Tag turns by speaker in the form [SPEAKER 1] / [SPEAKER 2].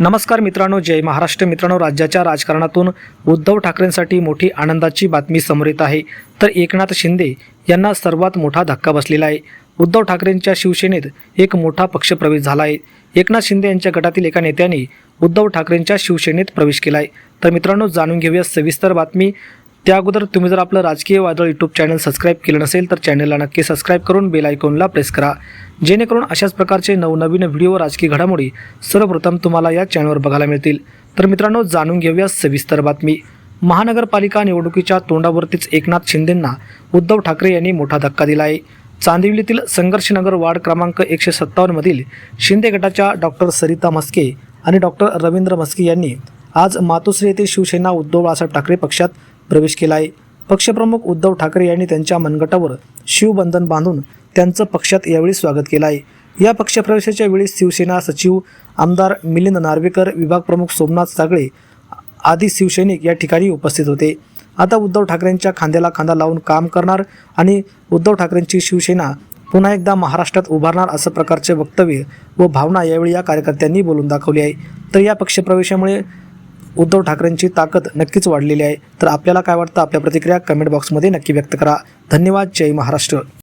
[SPEAKER 1] नमस्कार मित्रांनो, जय महाराष्ट्र. मित्रांनो, राज्याच्या राजकारणातून उद्धव ठाकरेंसाठी मोठी आनंदाची बातमी समोर येत आहे. तर एकनाथ शिंदे यांना सर्वात मोठा धक्का बसलेला आहे. उद्धव ठाकरेंच्या शिवसेनेत एक मोठा पक्षप्रवेश झाला आहे. एकनाथ शिंदे यांच्या गटातील एका नेत्याने उद्धव ठाकरेंच्या शिवसेनेत प्रवेश केला आहे. तर मित्रांनो, जाणून घेऊया सविस्तर बातमी. त्या अगोदर तुम्ही जर आपलं राजकीय वादळ यूट्यूब चॅनल सबस्क्राईब केलं नसेल तर चॅनलला नक्की सबस्क्राईब करून बेल आयकॉनला प्रेस करा, जेणेकरून अशाच प्रकारचे नवनवीन व्हिडिओ राजकीय घडामोडी सर्वप्रथम तुम्हाला या चॅनलवर बघायला मिळतील. तर मित्रांनो, जाणून घेऊया सविस्तर बातमी. महानगरपालिका निवडणुकीच्या तोंडावरतीच एकनाथ शिंदेंना उद्धव ठाकरे यांनी मोठा धक्का दिला आहे. चांदिवलीतील संघर्षनगर वार्ड क्रमांक 157 मधील शिंदे गटाच्या डॉक्टर सरिता म्हस्के आणि डॉक्टर रवींद्र म्हस्के यांनी आज मातोश्री येथे शिवसेना उद्धव बाळासाहेब ठाकरे पक्षात प्रवेश केला आहे. पक्षप्रमुख उद्धव ठाकरे यांनी त्यांच्या मनगटावर शिवबंधन बांधून त्यांचं पक्षात यावेळी स्वागत केलं आहे. या पक्षप्रवेशाच्या वेळी शिवसेना सचिव आमदार मिलिंद नार्वेकर, विभाग प्रमुख सोमनाथ सागळे आदी शिवसैनिक या ठिकाणी उपस्थित होते. आता उद्धव ठाकरेंच्या खांद्याला खांदा लावून काम करणार आणि उद्धव ठाकरेंची शिवसेना पुन्हा एकदा महाराष्ट्रात उभारणार असं प्रकारचे वक्तव्य व भावना यावेळी या कार्यकर्त्यांनी बोलून दाखवली आहे. तर या पक्षप्रवेशामुळे उद्धव ठाकरेंची ताकद नक्कीच वाढलेली आहे. तर आपल्याला काय वाटतं, आपल्या प्रतिक्रिया कमेंट बॉक्समध्ये नक्की व्यक्त करा. धन्यवाद. जय महाराष्ट्र.